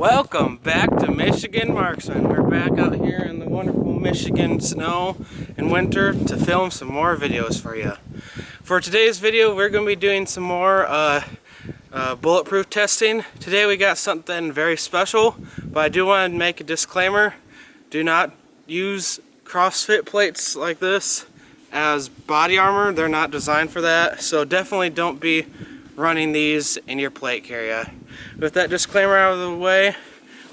Welcome back to Michigan Marksman. We're back out here in the wonderful Michigan snow and winter to film some more videos for you. For today's video, we're going to be doing some more bulletproof testing. Today we got something very special, but I do want to make a disclaimer. Do not use CrossFit plates like this as body armor. They're not designed for that, so definitely don't be running these in your plate carrier. With that disclaimer out of the way,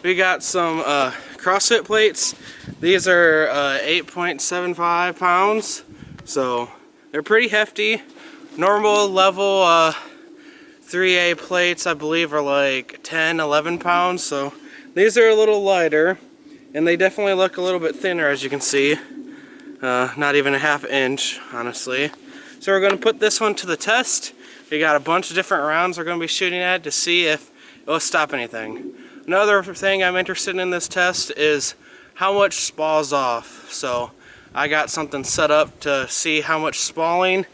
we got some CrossFit plates. These are 8.75 pounds, so they're pretty hefty. Normal level 3A plates, I believe, are like 10-11 pounds, so these are a little lighter, and they definitely look a little bit thinner, as you can see. Not even a half inch, honestly. So we're going to put this one to the test. We got a bunch of different rounds we're going to be shooting at to see if it will stop anything. Another thing I'm interested in this test is how much spalls off. So I got something set up to see how much spalling.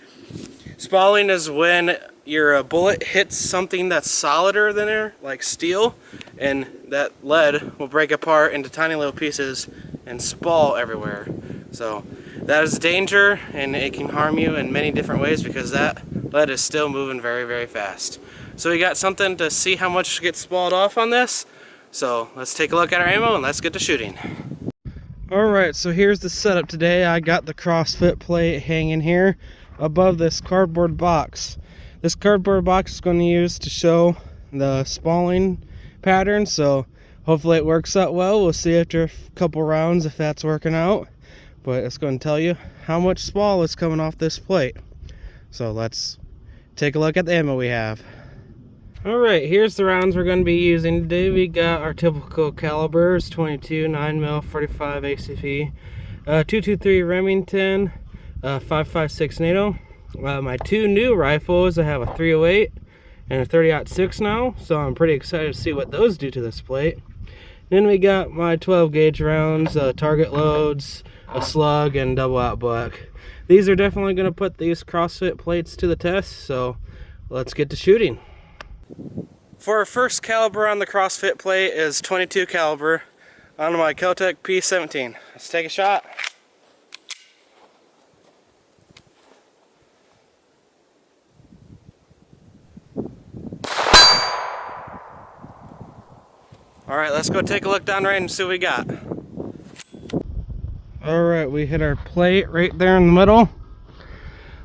Spalling is when your bullet hits something that's solider than air, like steel, and that lead will break apart into tiny little pieces and spall everywhere. So that is danger, and it can harm you in many different ways because that lead is still moving very, very fast. So we got something to see how much gets spalled off on this. So let's take a look at our ammo and let's get to shooting. Alright, so here's the setup today. I got the CrossFit plate hanging here above this cardboard box. This cardboard box is going to use to show the spalling pattern, so hopefully it works out well. We'll see after a couple rounds if that's working out. But it's going to tell you how much spall is coming off this plate. So let's take a look at the ammo we have. Alright, here's the rounds we're going to be using today. We got our typical calibers: 22, 9mm, 45 ACP, 223 Remington, 5.56 NATO. My two new rifles, I have a 308 and a 30-06 now, so I'm pretty excited to see what those do to this plate. Then we got my 12 gauge rounds, target loads, a slug, and double out buck. These are definitely going to put these CrossFit plates to the test, so let's get to shooting. For our first caliber on the CrossFit plate is 22 caliber on my Kel-Tec P17. Let's take a shot. Alright, let's go take a look down range and see what we got. Alright, we hit our plate right there in the middle.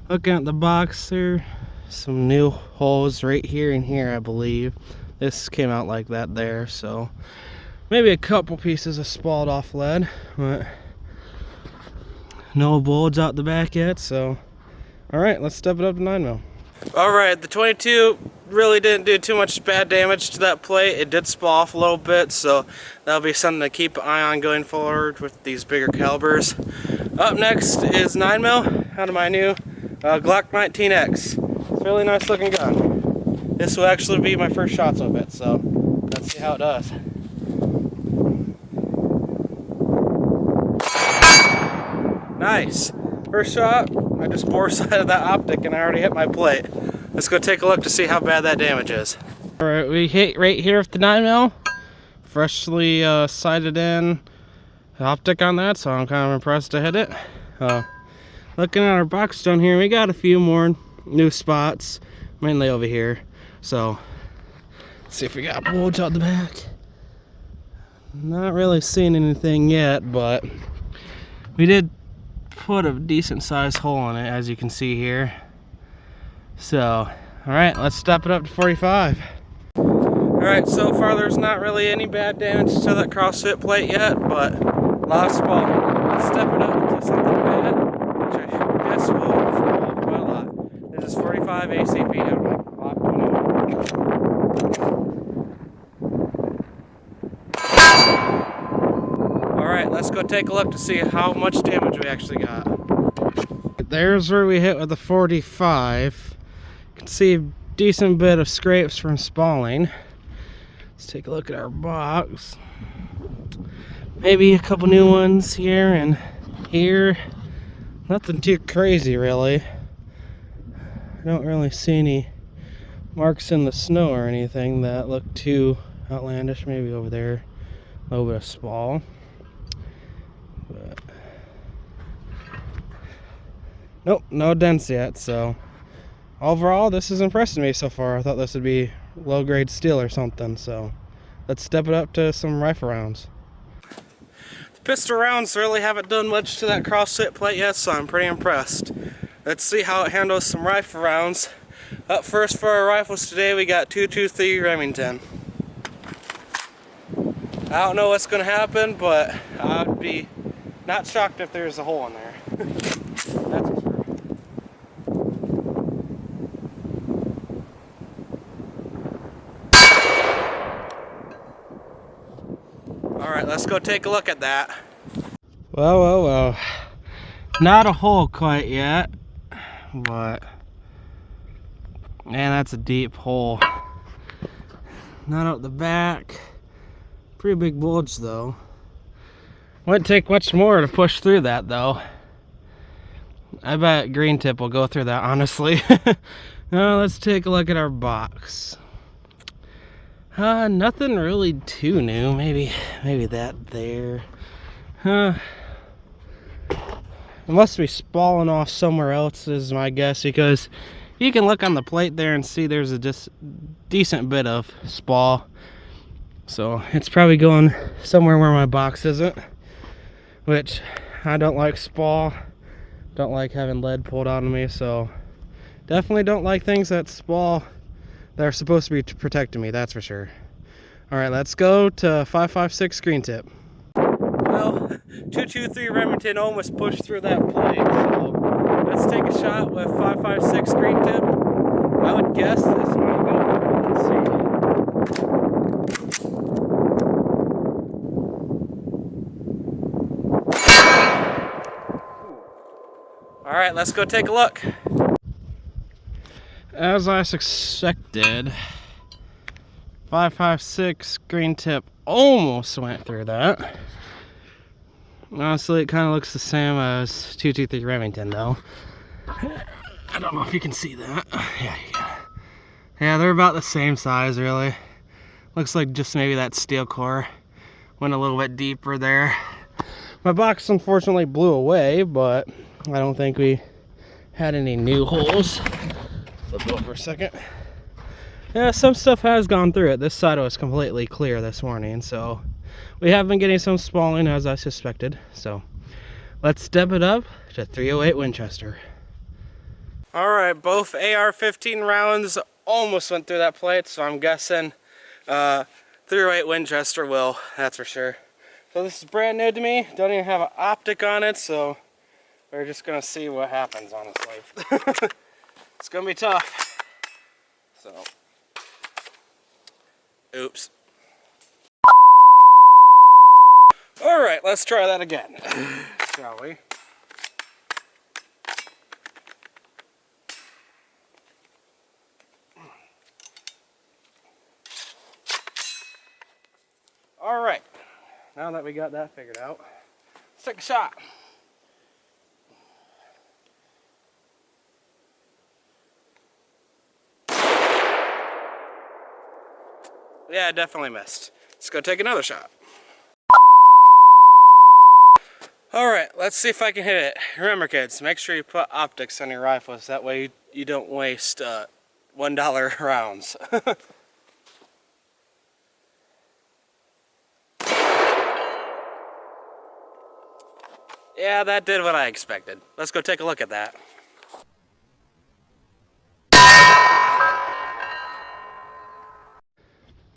Looking at the box there, some new holes right here and here, I believe. This came out like that there, so maybe a couple pieces of spalled off lead, but no bulge out the back yet, so alright, let's step it up to 9mm. Alright, the 22 really didn't do too much bad damage to that plate. It did spall off a little bit, so that'll be something to keep an eye on going forward with these bigger calibers. Up next is 9mm out of my new Glock 19X. It's a really nice looking gun. This will actually be my first shots with it, so let's see how it does. Nice! First shot, I just bore side of that optic and I already hit my plate. Let's go take a look to see how bad that damage is. Alright, we hit right here with the 9mm. Freshly sighted in optic on that, so I'm kind of impressed to hit it. Looking at our box down here, we got a few more new spots, mainly over here. So, let's see if we got bulge out the back. Not really seeing anything yet, but we did put a decent sized hole in it, as you can see here. So, alright, let's step it up to 45. Alright, so far there's not really any bad damage to that CrossFit plate yet, but a lot of spalling. Let's step it up to something bad, which I guess will fall off quite a lot. This is 45 ACP out of my Glock 21. Alright, let's go take a look to see how much damage we actually got. There's where we hit with the 45. You can see a decent bit of scrapes from spalling. Let's take a look at our box. Maybe a couple new ones here and here. Nothing too crazy, really. I don't really see any marks in the snow or anything that look too outlandish. Maybe over there, a little bit of spall. But nope, no dents yet. So overall, this is impressing me so far. I thought this would be low-grade steel or something. So let's step it up to some rifle rounds. The pistol rounds really haven't done much to that CrossFit plate yet, so I'm pretty impressed. Let's see how it handles some rifle rounds. Up first for our rifles today, we got 223 Remington. I don't know what's going to happen, but I'd be not shocked if there's a hole in there. That's for sure. Alright, let's go take a look at that. Well. Not a hole quite yet, but man, that's a deep hole. Not out the back. Pretty big bulge though. Wouldn't take much more to push through that though. I bet green tip will go through that, honestly. Now let's take a look at our box. Nothing really too new. Maybe that there. It must be spalling off somewhere else is my guess, because you can look on the plate there and see there's a just decent bit of spall. So it's probably going somewhere where my box isn't, which I don't like spall. Don't like having lead pulled out of me, so definitely don't like things that spall that are supposed to be protecting me, that's for sure. Alright, let's go to 5.56 green tip. Well, 223 Remington almost pushed through that plate, so let's take a shot with 5.56 green tip. I would guess this might go. Let's see. Alright, let's go take a look. As I suspected, 5.56 green tip almost went through that. Honestly, it kind of looks the same as 223 Remington though. I don't know if you can see that. Yeah, you can. Yeah, they're about the same size really. Looks like just maybe that steel core went a little bit deeper there. My box unfortunately blew away, but I don't think we had any new holes. Flip over a second. Yeah, some stuff has gone through it. This side was completely clear this morning, so we have been getting some spalling as I suspected. So let's step it up to 308 Winchester. Alright, both AR-15 rounds almost went through that plate, so I'm guessing 308 Winchester will, that's for sure. So this is brand new to me, don't even have an optic on it, so we're just gonna see what happens, honestly. It's gonna be tough. So, oops. Alright, let's try that again, shall we? Alright, now that we got that figured out, let's take a shot. Yeah, I definitely missed. Let's go take another shot. Alright, let's see if I can hit it. Remember kids, make sure you put optics on your rifles, that way you don't waste $1 rounds. Yeah, that did what I expected. Let's go take a look at that.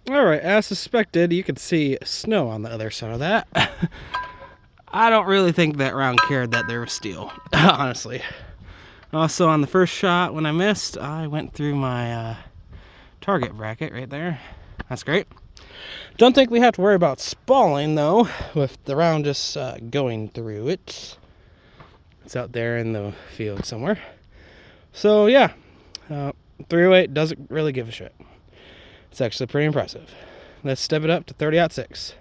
Alright, as suspected, you could see snow on the other side of that. I don't really think that round cared that there was steel, honestly. Also, on the first shot, when I missed, I went through my target bracket right there. That's great. Don't think we have to worry about spalling, though, with the round just going through it. It's out there in the field somewhere. So, yeah, 308 doesn't really give a shit. It's actually pretty impressive. Let's step it up to 30-06.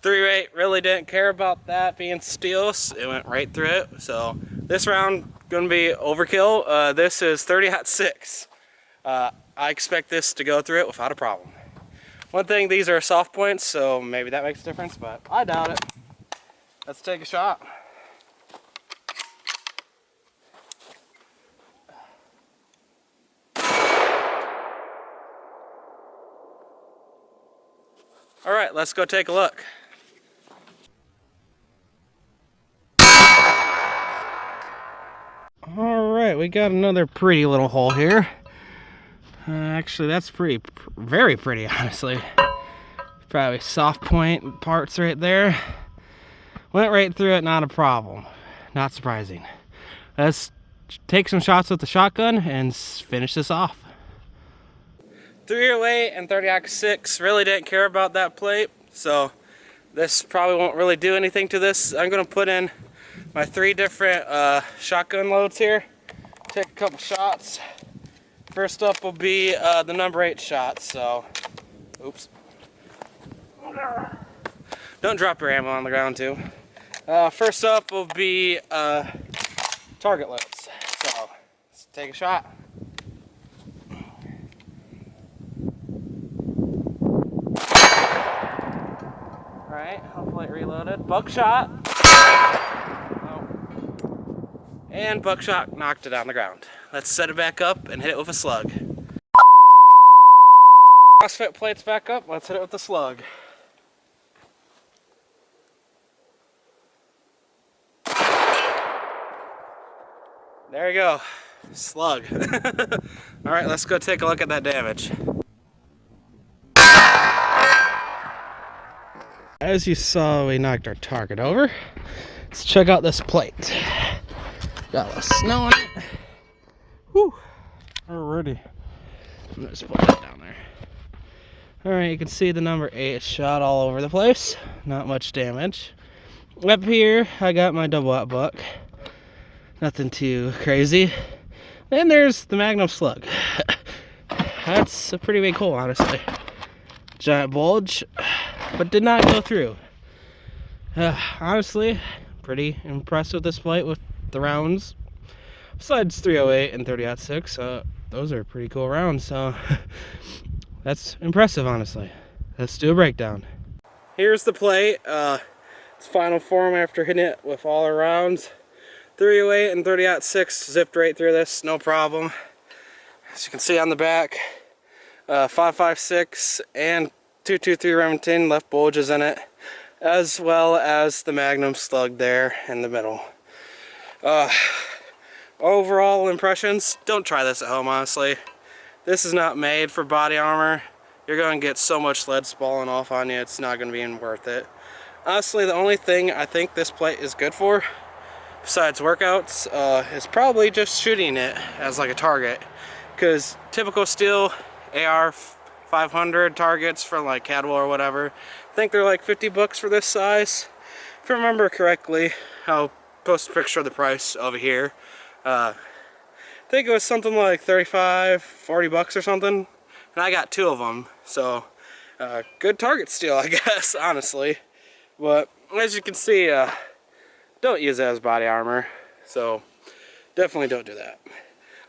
308 really didn't care about that being steel. It went right through it. So this round gonna be overkill. This is 30-06. I expect this to go through it without a problem. One thing, these are soft points, so maybe that makes a difference, but I doubt it. Let's take a shot. All right, let's go take a look. All right, we got another pretty little hole here. Actually, that's very pretty, honestly. Probably soft point parts right there. Went right through it, not a problem. Not surprising. Let's take some shots with the shotgun and finish this off. 308 and 30-6, really didn't care about that plate, so this probably won't really do anything to this. I'm going to put in my 3 different shotgun loads here. Take a couple shots. First up will be the number 8 shot, so, oops. Don't drop your ammo on the ground too. First up will be target loads, so let's take a shot. Alright, hopefully it reloaded. Buckshot. Oh. And buckshot knocked it on the ground. Let's set it back up and hit it with a slug. CrossFit plate's back up, let's hit it with the slug. There you go, slug. Alright, let's go take a look at that damage. As you saw, we knocked our target over. Let's check out this plate. Got a little snow on it. Whew. Alrighty. I'm gonna just put that down there. Alright, you can see the number 8 shot all over the place. Not much damage. Up here, I got my double out buck. Nothing too crazy. Then there's the Magnum slug. That's a pretty big hole, honestly. Giant bulge, but did not go through. Honestly, pretty impressed with this plate with the rounds. Besides 308 and 30-6, those are pretty cool rounds, so that's impressive, honestly. Let's do a breakdown. Here's the plate. Its final form after hitting it with all our rounds. 308 and 30-6 zipped right through this, no problem. As you can see on the back, 5.56 and 223 Remington left bulges in it, as well as the Magnum slug there in the middle. Overall impressions, don't try this at home, honestly. This is not made for body armor. You're going to get so much lead spalling off on you, it's not going to be even worth it. Honestly, the only thing I think this plate is good for, besides workouts, is probably just shooting it as like a target. Because typical steel AR 500 targets for like Cadwell or whatever, I think they're like 50 bucks for this size. If I remember correctly, I'll post a picture of the price over here. I think it was something like 35, 40 bucks or something. And I got 2 of them. So, good target steel, I guess, honestly. But as you can see, don't use it as body armor. So, definitely don't do that.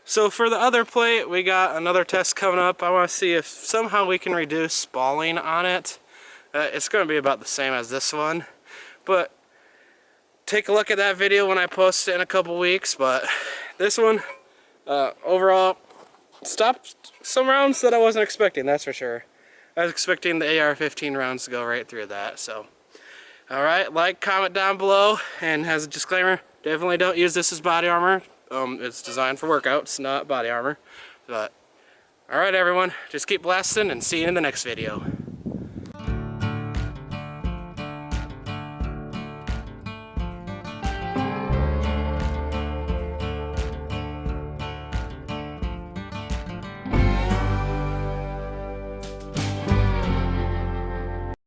So for the other plate, we got another test coming up. I want to see if somehow we can reduce spalling on it. It's going to be about the same as this one. But take a look at that video when I post it in a couple weeks. But this one, overall, stopped some rounds that I wasn't expecting, that's for sure. I was expecting the AR-15 rounds to go right through that. So, alright, like, comment down below. And as a disclaimer, definitely don't use this as body armor. It's designed for workouts, not body armor. But, alright everyone, just keep blasting and see you in the next video.